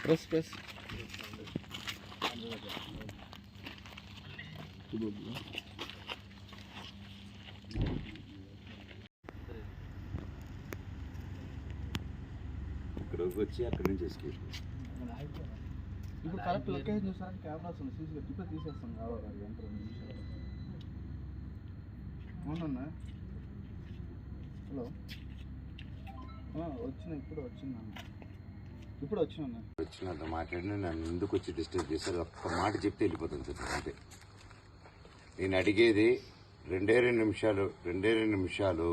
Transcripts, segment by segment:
Press ఇక్కడికి వచ్చి అక్కడి నుంచి ఎస్కేప్. ఇప్పుడు కరెక్ట్ లొకేషన్ చూసారంటే కెమెరాస్ ఉంది, సీసీ ఇప్పుడు తీసేస్తాం కావాలి ఎంత 2 నిమిషాలు. అవునన్నా, హలో వచ్చిన ఇప్పుడు వచ్చినంత మాట్లాడినా నన్ను ఎందుకు వచ్చి డిస్టర్బ్ చేశారు? ఒక్క మాట చెప్తే వెళ్ళిపోతాను సార్. అంతే నేను అడిగేది 2 నిమిషాలు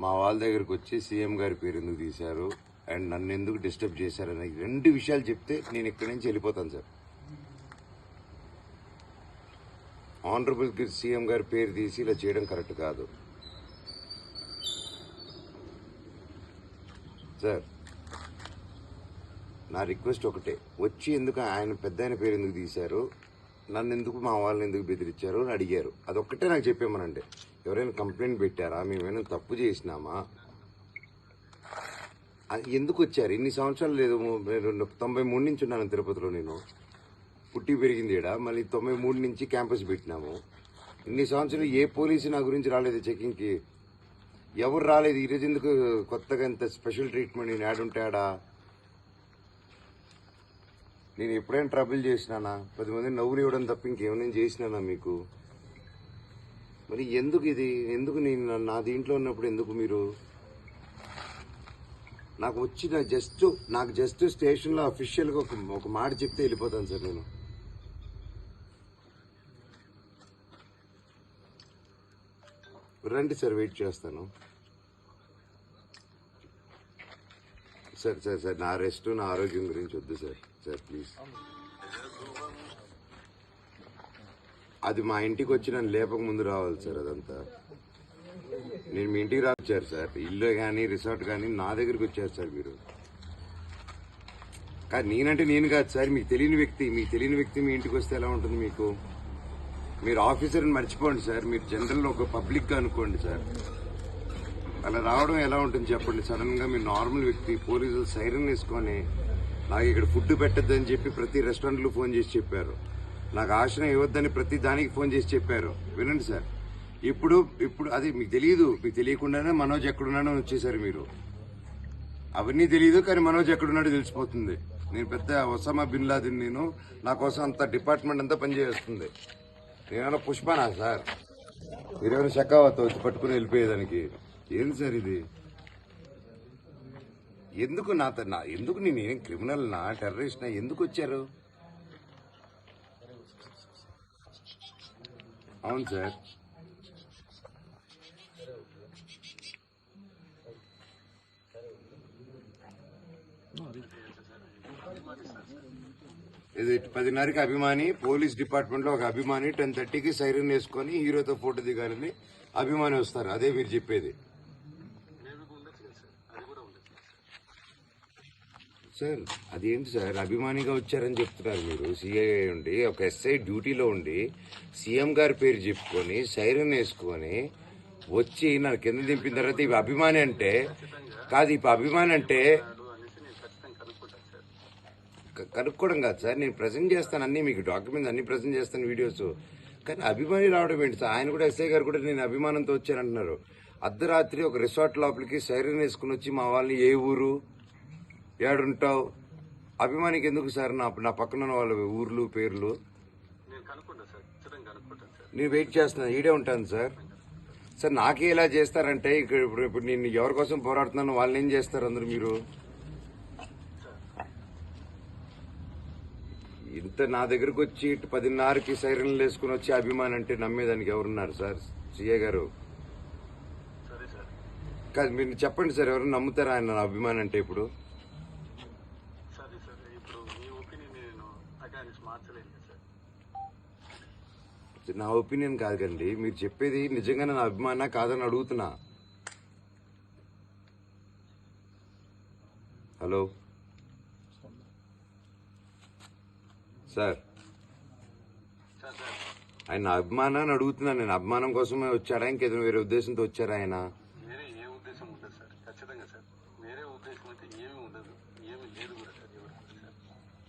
మా వాళ్ళ దగ్గరకు వచ్చి సీఎం గారి పేరు ఎందుకు తీశారు అండ్ నన్ను ఎందుకు డిస్టర్బ్ చేశారని 2 విషయాలు చెప్తే నేను ఇక్కడి నుంచి వెళ్ళిపోతాను సార్. ఆనరబుల్ సీఎం గారి పేరు తీసి ఇలా చేయడం కరెక్ట్ కాదు సార్. నా రిక్వెస్ట్ ఒకటే, వచ్చి ఎందుకు ఆయన పెద్ద ఆయన పేరు ఎందుకు తీశారు, నన్ను ఎందుకు మా వాళ్ళని ఎందుకు బెదిరించారు అని అడిగారు. అదొక్కటే నాకు చెప్పేమనండి. ఎవరైనా కంప్లైంట్ పెట్టారా, మేమైనా తప్పు చేసినామా, ఎందుకు వచ్చారు? ఇన్ని సంవత్సరాలు లేదు, 93 నుంచి ఉన్నాను తిరుపతిలో. నేను పుట్టి పెరిగింది ఈడ. మళ్ళీ 93 నుంచి క్యాంపస్ పెట్టినాము. ఇన్ని సంవత్సరాలు ఏ పోలీసు నా గురించి రాలేదు చెకింగ్కి, ఎవరు రాలేదు. ఈరోజు ఎందుకు కొత్తగా ఇంత స్పెషల్ ట్రీట్మెంట్? నేను యాడుంటాడా? నేను ఎప్పుడైనా ట్రబుల్ చేసినానా? 10 మంది నవ్వులు ఇవ్వడం తప్ప ఇంకేమైనా చేసినానా మీకు? మరి ఎందుకు ఇది? ఎందుకు నేను నా దీంట్లో ఉన్నప్పుడు ఎందుకు మీరు నాకు వచ్చి నాకు జస్ట్ స్టేషన్లో అఫీషియల్గా ఒక మాట చెప్తే వెళ్ళిపోతాను సార్. నేను రండి సార్, వెయిట్ చేస్తాను సార్. సార్ నా రెస్ట్, నా ఆరోగ్యం గురించి వద్దు సార్. సార్ ప్లీజ్, అది మా ఇంటికి వచ్చి నన్ను లేపక ముందు రావాలి సార్. అదంతా నేను మీ ఇంటికి రావచ్చారు సార్. ఇల్లు కానీ రిసార్ట్ కానీ నా దగ్గరికి వచ్చారు సార్ మీరు. కానీ నేనంటే నేను కాదు సార్, మీకు తెలియని వ్యక్తి మీ ఇంటికి వస్తే ఎలా ఉంటుంది మీకు? మీరు ఆఫీసర్ని మర్చిపోండి సార్, మీరు జనరల్లో ఒక పబ్లిక్గా అనుకోండి సార్. అలా రావడం ఎలా ఉంటుంది చెప్పండి? సడన్ గా మీరు నార్మల్ వ్యక్తి, పోలీసులు సైరన్ వేసుకొని నాకు ఇక్కడ ఫుడ్ పెట్టద్దని చెప్పి ప్రతి రెస్టారెంట్లో ఫోన్ చేసి చెప్పారు. నాకు ఆశ్రయం ఇవ్వద్దని ప్రతి దానికి ఫోన్ చేసి చెప్పారు. వినండి సార్, ఇప్పుడు అది మీకు తెలియదు. మీకు తెలియకుండానే మనోజ్ ఎక్కడున్నాడో వచ్చేసారు మీరు. అవన్నీ తెలియదు, కానీ మనోజ్ ఎక్కడున్నాడో తెలిసిపోతుంది. నేను పెద్ద ఒసామా బిన్ లాదెన్. నేను నా కోసం అంత డిపార్ట్మెంట్ అంతా పనిచేస్తుంది. నేనేమైనా పుష్పనా సార్? మీరేమైనా షకావత్ వచ్చి పట్టుకుని వెళ్ళిపోయేదానికి? ఏంది సార్ ఇది? ఎందుకు ఎందుకు నేనేం క్రిమినల్ నా, టెర్రరిస్ట్ నా? ఎందుకు వచ్చారు? అవును సార్, ఇది 10:30కి అభిమాని, పోలీస్ డిపార్ట్మెంట్ లో ఒక అభిమాని 10:30కి సైరన్ వేసుకొని హీరోతో ఫోటో దిగాలని అభిమాని వస్తారు. అదే మీరు చెప్పేది సార్? అదేంటి సార్, అభిమానిగా వచ్చారని చెప్తున్నారు మీరు. సిఐ ఉండి, ఒక ఎస్ఐ డ్యూటీలో ఉండి సీఎం గారి పేరు చెప్పుకొని సైరన్ వేసుకొని వచ్చి నన్ను కింద దింపిన తర్వాత ఇవి అభిమాని అంటే కాదు. ఇప్పుడు అభిమాని అంటే కనుక్కోవడం కాదు సార్. నేను ప్రజెంట్ చేస్తాను అన్ని, మీకు డాక్యుమెంట్స్ అన్ని ప్రజెంట్ చేస్తాను, వీడియోస్. కానీ అభిమాని రావడం ఏంటి సార్? ఆయన కూడా, ఎస్ఐ గారు కూడా నేను అభిమానంతో వచ్చానంటున్నారు. అర్ధరాత్రి ఒక రిసార్ట్ లోపలికి సైరన్ వేసుకుని వచ్చి మా వాళ్ళని ఏ ఊరు, ఏడుంటావు, అభిమానికి ఎందుకు సార్? నా పక్కన ఉన్న వాళ్ళ ఊర్లు పేర్లు నేను వెయిట్ చేస్తున్నాను. ఈడే ఉంటాను సార్. సార్ నాకే ఇలా చేస్తారంటే ఇప్పుడు నేను ఎవరి కోసం పోరాడుతున్నాను, వాళ్ళని ఏం చేస్తారు అందరూ? మీరు ఇంత నా దగ్గరకు వచ్చి 10:30కి సైరన్లు వేసుకుని వచ్చి అభిమాని అంటే నమ్మేదానికి ఎవరున్నారు సార్? సిఏ గారు కాదు, మీరు చెప్పండి సార్, ఎవరు నమ్ముతారా ఆయన అభిమాని అంటే? ఇప్పుడు నా ఒపీనియన్ కాదు కండి, మీరు చెప్పేది నిజంగానే నా అభిమాన కాదని అడుగుతున్నా. హలో సార్, ఆయన అభిమానాన్ని అడుగుతున్నాను నేను. అభిమానం కోసమే వచ్చాడా, ఇంకేదో వేరే ఉద్దేశంతో వచ్చారా ఆయన?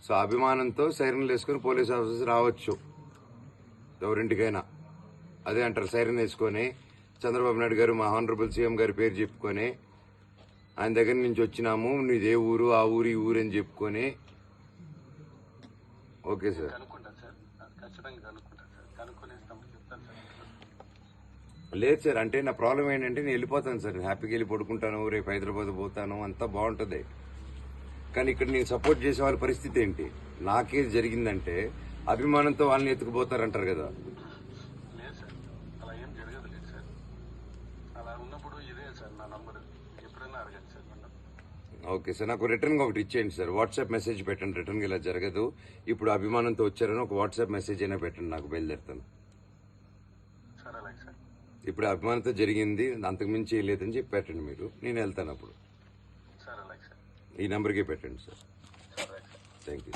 సో అభిమానంతో సైరన్లు వేసుకొని పోలీస్ ఆఫీసర్స్ రావచ్చు ఎవరింటికైనా. అదే అంటారు, సైరన్ వేసుకొని చంద్రబాబు నాయుడు గారు మా హానరబుల్ సీఎం గారి పేరు చెప్పుకొని ఆయన దగ్గర నుంచి వచ్చినాము, నీదే ఊరు ఆ ఊరు ఈ ఊరు అని చెప్పుకొని. Okay sir. లేదు సార్, అంటే నా ప్రాబ్లం ఏంటంటే నేను వెళ్ళిపోతాను సార్, హ్యాపీగా వెళ్ళి పడుకుంటాను, రేపు హైదరాబాద్ పోతాను, అంతా బాగుంటుంది. కానీ ఇక్కడ నేను సపోర్ట్ చేసే వాళ్ళ పరిస్థితి ఏంటి? నాకేది జరిగిందంటే అభిమానంతో వాళ్ళని ఎత్తుకుపోతారంటారు కదా. లేదు సార్, అలా ఏం జరగదు లేదు సార్. అలా ఉన్నప్పుడు ఇదే సార్ నా నంబర్, ఎప్పుడైనా అడగండి సార్ నన్ను. ఓకే సార్, నాకు రిటర్న్ ఒకటి ఇచ్చేయండి సార్, వాట్సాప్ మెసేజ్ పెట్టండి. రిటర్న్ ఇలా జరగదు, ఇప్పుడు అభిమానంతో వచ్చారని ఒక వాట్సాప్ మెసేజ్ అయినా పెట్టండి, నాకు బయలుదేరుతాను. సార్ అలాగే సార్. ఇప్పుడు అభిమానంతో జరిగింది, అంతకుమించి ఏం లేదని చెప్పి పెట్టండి మీరు, నేను వెళ్తాను అప్పుడు. సార్ అలాగే సార్. ఈ నెంబర్కే పెట్టండి సార్. సార్ అలాగే సార్. Thank you.